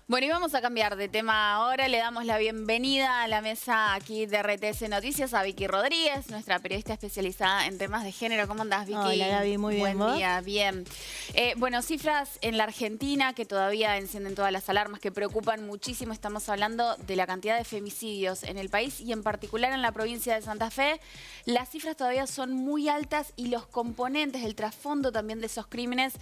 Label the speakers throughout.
Speaker 1: Bueno, y vamos a cambiar de tema ahora. Le damos la bienvenida a la mesa aquí de RTS Noticias a Vicky Rodríguez, nuestra periodista especializada en temas de género. ¿Cómo andás,
Speaker 2: Hola
Speaker 1: Vicky?
Speaker 2: Gaby, muy bien,
Speaker 1: Buen
Speaker 2: ¿vos?
Speaker 1: día, bien. Bueno, cifras en la Argentina que todavía encienden todas las alarmas, que preocupan muchísimo. Estamos hablando de la cantidad de femicidios en el país y en particular en la provincia de Santa Fe. Las cifras todavía son muy altas y los componentes, el trasfondo también de esos crímenes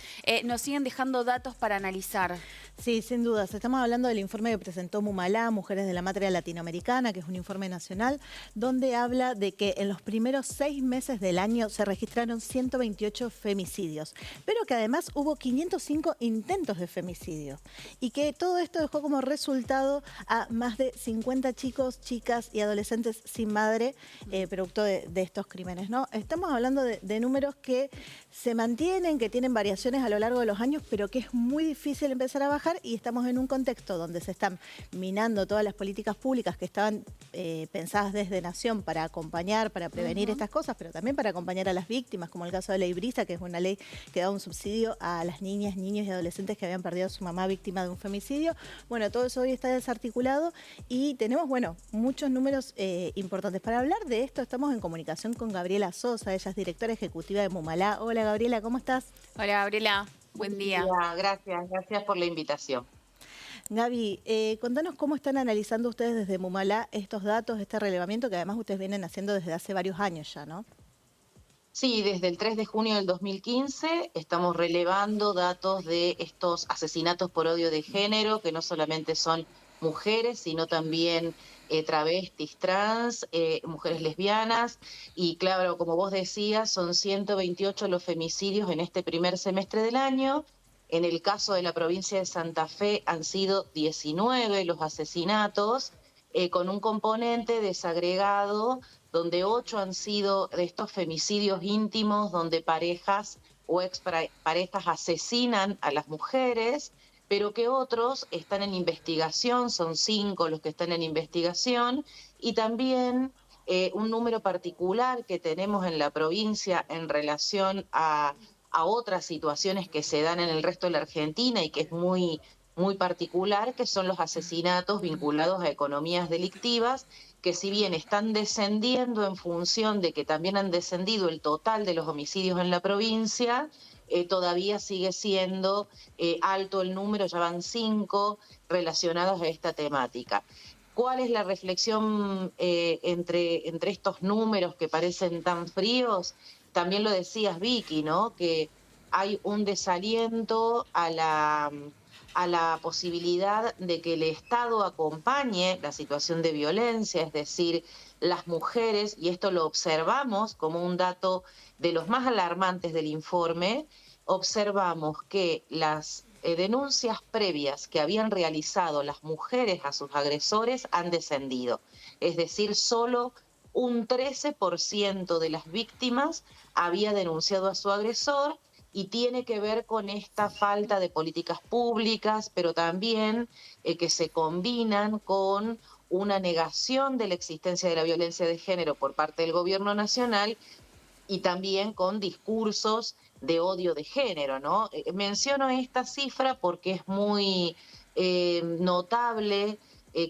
Speaker 1: nos siguen dejando datos para analizar.
Speaker 2: Sí, sin dudas. Estamos hablando del informe que presentó Mumalá, Mujeres de la Matria Latinoamericana, que es un informe nacional, donde habla de que en los primeros 6 meses del año se registraron 128 femicidios, pero que además hubo 505 intentos de femicidio. Y que todo esto dejó como resultado a más de 50 chicos, chicas y adolescentes sin madre, producto de estos crímenes, ¿no? Estamos hablando de números que se mantienen, que tienen variaciones a lo largo de los años, pero que es muy difícil empezar a bajar, y estamos en un contexto donde se están minando todas las políticas públicas que estaban pensadas desde Nación para acompañar, para prevenir estas cosas, pero también para acompañar a las víctimas, como el caso de Ley Brisa, que es una ley que da un subsidio a las niñas, niños y adolescentes que habían perdido a su mamá víctima de un femicidio. Bueno, todo eso hoy está desarticulado y tenemos, bueno, muchos números importantes. Para hablar de esto estamos en comunicación con Gabriela Sosa, ella es directora ejecutiva de Mumalá. Hola Gabriela, ¿cómo estás?
Speaker 1: Hola, Gabriela. Buen
Speaker 3: Buen
Speaker 1: día.
Speaker 3: día, gracias por la invitación.
Speaker 2: Gaby, contanos cómo están analizando ustedes desde Mumalá estos datos, este relevamiento que además ustedes vienen haciendo desde hace varios años ya, ¿no?
Speaker 3: Sí, desde el 3 de junio del 2015 estamos relevando datos de estos asesinatos por odio de género, que no solamente son mujeres, sino también travestis, trans, mujeres lesbianas. Y claro, como vos decías, son 128 los femicidios en este primer semestre del año. En el caso de la provincia de Santa Fe han sido 19 los asesinatos, con un componente desagregado donde 8 han sido de estos femicidios íntimos, donde parejas o exparejas asesinan a las mujeres, pero que otros están en investigación, son 5 los que están en investigación, y también un número particular que tenemos en la provincia en relación a otras situaciones que se dan en el resto de la Argentina y que es muy particular, que son los asesinatos vinculados a economías delictivas, que si bien están descendiendo en función de que también han descendido el total de los homicidios en la provincia, todavía sigue siendo alto el número, ya van 5 relacionados a esta temática. ¿Cuál es la reflexión entre estos números que parecen tan fríos? También lo decías, Vicky, ¿no? Que hay un desaliento a la posibilidad de que el Estado acompañe la situación de violencia, es decir, las mujeres, y esto lo observamos como un dato de los más alarmantes del informe, observamos que las denuncias previas que habían realizado las mujeres a sus agresores han descendido. Es decir, solo un 13% de las víctimas había denunciado a su agresor, y tiene que ver con esta falta de políticas públicas, pero también que se combinan con una negación de la existencia de la violencia de género por parte del gobierno nacional, y también con discursos de odio de género, ¿no? Menciono esta cifra porque es muy notable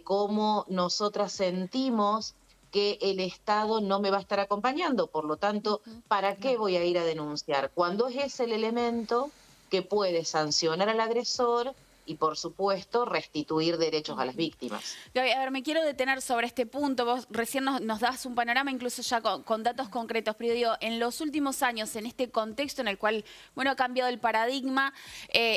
Speaker 3: cómo nosotras sentimos que el Estado no me va a estar acompañando. Por lo tanto, ¿para qué
Speaker 2: Claro.
Speaker 3: voy a ir a denunciar? Cuando es el elemento que puede sancionar al agresor y, por supuesto, restituir derechos a las víctimas.
Speaker 1: Gaby, a ver, me quiero detener sobre este punto. Vos recién nos das un panorama, incluso ya con datos concretos, pero digo, en los últimos años, en este contexto en el cual, bueno, ha cambiado el paradigma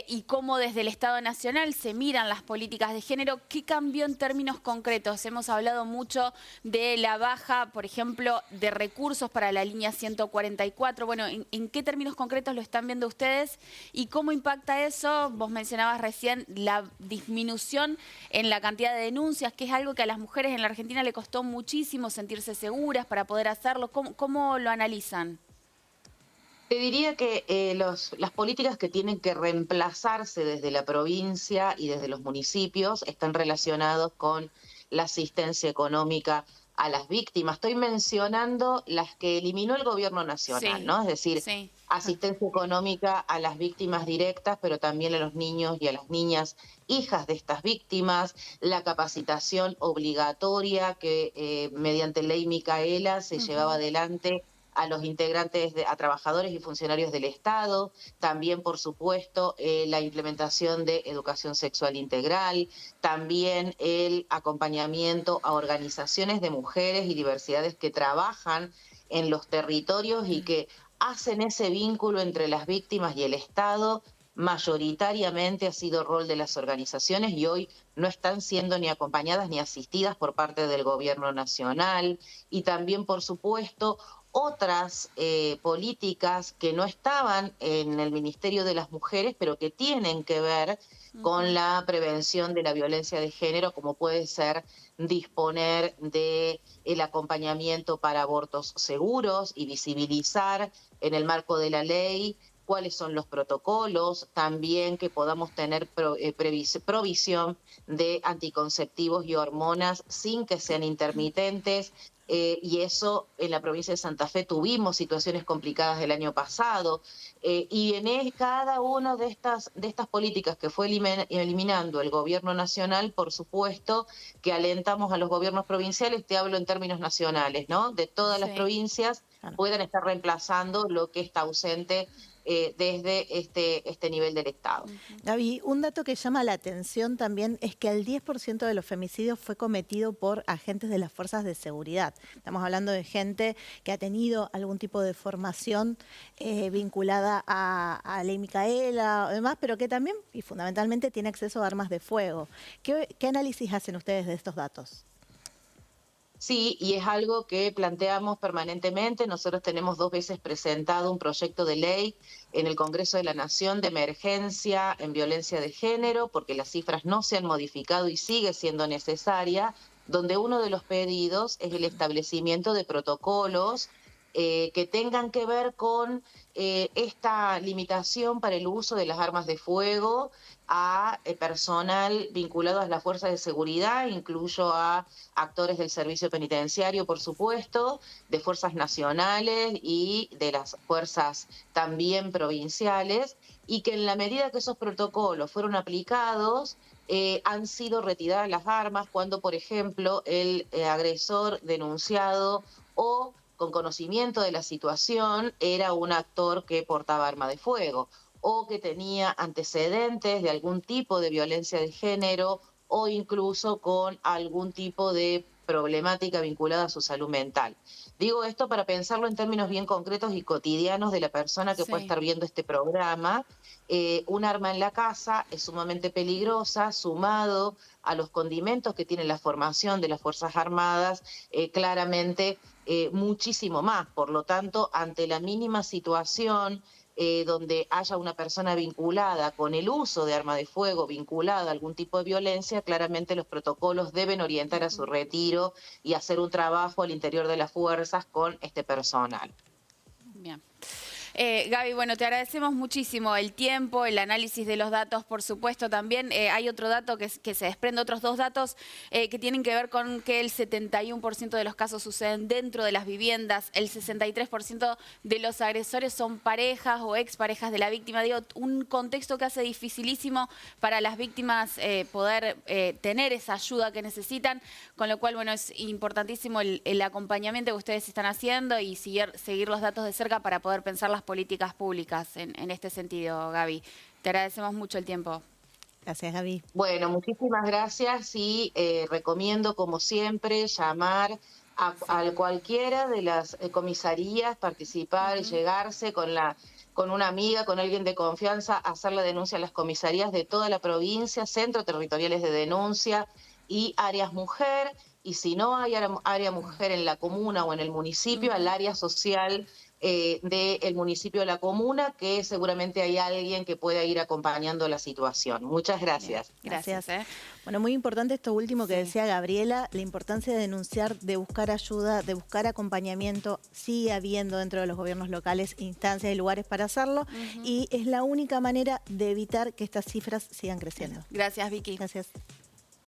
Speaker 1: y cómo desde el Estado Nacional se miran las políticas de género, ¿qué cambió en términos concretos? Hemos hablado mucho de la baja, por ejemplo, de recursos para la línea 144. Bueno, ¿en qué términos concretos lo están viendo ustedes y cómo impacta eso? Vos mencionabas recién la disminución en la cantidad de denuncias, que es algo que a las mujeres en la Argentina le costó muchísimo sentirse seguras para poder hacerlo. ¿Cómo lo analizan?
Speaker 3: Te diría que las políticas que tienen que reemplazarse desde la provincia y desde los municipios están relacionados con la asistencia económica a las víctimas. Estoy mencionando las que eliminó el gobierno nacional,
Speaker 1: Sí,
Speaker 3: ¿no? Es decir,
Speaker 1: sí.
Speaker 3: asistencia económica a las víctimas directas, pero también a los niños y a las niñas hijas de estas víctimas, la capacitación obligatoria que mediante ley Micaela se llevaba
Speaker 1: Ujú.
Speaker 3: adelante a los integrantes, a trabajadores y funcionarios del Estado, también, por supuesto, la implementación de educación sexual integral, también el acompañamiento a organizaciones de mujeres y diversidades que trabajan en los territorios y que hacen ese vínculo entre las víctimas y el Estado. Mayoritariamente ha sido rol de las organizaciones y hoy no están siendo ni acompañadas ni asistidas por parte del gobierno nacional. Y también, por supuesto, otras políticas que no estaban en el Ministerio de las Mujeres, pero que tienen que ver con
Speaker 1: Ujú.
Speaker 3: la prevención de la violencia de género, como puede ser disponer de el acompañamiento para abortos seguros y visibilizar en el marco de la ley cuáles son los protocolos, también que podamos tener provisión de anticonceptivos y hormonas sin que sean intermitentes. Y eso en la provincia de Santa Fe tuvimos situaciones complicadas el año pasado. Y en cada una de estas políticas que fue eliminando el gobierno nacional, por supuesto que alentamos a los gobiernos provinciales, te hablo en términos nacionales, ¿no? De todas las
Speaker 1: Sí.
Speaker 3: provincias
Speaker 2: Claro.
Speaker 3: puedan estar reemplazando lo que está ausente desde este nivel del Estado.
Speaker 1: Ujú.
Speaker 2: Gaby, un dato que llama la atención también es que el 10% de los femicidios fue cometido por agentes de las fuerzas de seguridad. Estamos hablando de gente que ha tenido algún tipo de formación vinculada a Ley Micaela o demás, pero que también y fundamentalmente tiene acceso a armas de fuego. ¿Qué análisis hacen ustedes de estos datos?
Speaker 3: Sí, y es algo que planteamos permanentemente. Nosotros tenemos 2 veces presentado un proyecto de ley en el Congreso de la Nación de emergencia en violencia de género, porque las cifras no se han modificado y sigue siendo necesaria, donde uno de los pedidos es el establecimiento de protocolos que tengan que ver con esta limitación para el uso de las armas de fuego a personal vinculado a las fuerzas de seguridad, incluyo a actores del servicio penitenciario, por supuesto, de fuerzas nacionales y de las fuerzas también provinciales, y que en la medida que esos protocolos fueron aplicados, han sido retiradas las armas cuando, por ejemplo, el agresor denunciado o con conocimiento de la situación era un actor que portaba arma de fuego o que tenía antecedentes de algún tipo de violencia de género o incluso con algún tipo de problemática vinculada a su salud mental. Digo esto para pensarlo en términos bien concretos y cotidianos de la persona que puede
Speaker 1: Sí.
Speaker 3: estar viendo este programa. Un arma en la casa es sumamente peligrosa, sumado a los condimentos que tiene la formación de las Fuerzas Armadas, claramente muchísimo más. Por lo tanto, ante la mínima situación donde haya una persona vinculada con el uso de arma de fuego, vinculada a algún tipo de violencia, claramente los protocolos deben orientar a su
Speaker 1: Ujú.
Speaker 3: retiro y hacer un trabajo al interior de las fuerzas con este personal.
Speaker 1: Bien. Gaby, bueno, te agradecemos muchísimo el tiempo, el análisis de los datos, por supuesto, también. Hay otro dato que se desprende, otros 2 datos que tienen que ver con que el 71% de los casos suceden dentro de las viviendas, el 63% de los agresores son parejas o exparejas de la víctima. Digo, un contexto que hace dificilísimo para las víctimas poder tener esa ayuda que necesitan, con lo cual, bueno, es importantísimo el acompañamiento que ustedes están haciendo y seguir los datos de cerca para poder pensar las políticas públicas en este sentido, Gaby. Te agradecemos mucho el tiempo.
Speaker 2: Gracias, Gaby.
Speaker 3: Bueno, muchísimas gracias y recomiendo, como siempre, llamar a cualquiera de las comisarías, participar,
Speaker 1: Ujú.
Speaker 3: llegarse con una amiga, con alguien de confianza, hacer la denuncia a las comisarías de toda la provincia, centros territoriales de denuncia y áreas mujer. Y si no hay área mujer en la comuna o en el municipio, al
Speaker 1: Ujú.
Speaker 3: área social del municipio de la comuna, que seguramente hay alguien que pueda ir acompañando la situación. Muchas
Speaker 1: Bien,
Speaker 3: gracias.
Speaker 1: gracias.
Speaker 2: Gracias. Bueno, muy importante esto último que
Speaker 1: Sí.
Speaker 2: decía Gabriela, la importancia de denunciar, de buscar ayuda, de buscar acompañamiento. Sigue habiendo dentro de los gobiernos locales instancias y lugares para hacerlo
Speaker 1: Ujú.
Speaker 2: y es la única manera de evitar que estas cifras sigan creciendo.
Speaker 1: Gracias, Vicky.
Speaker 2: Gracias.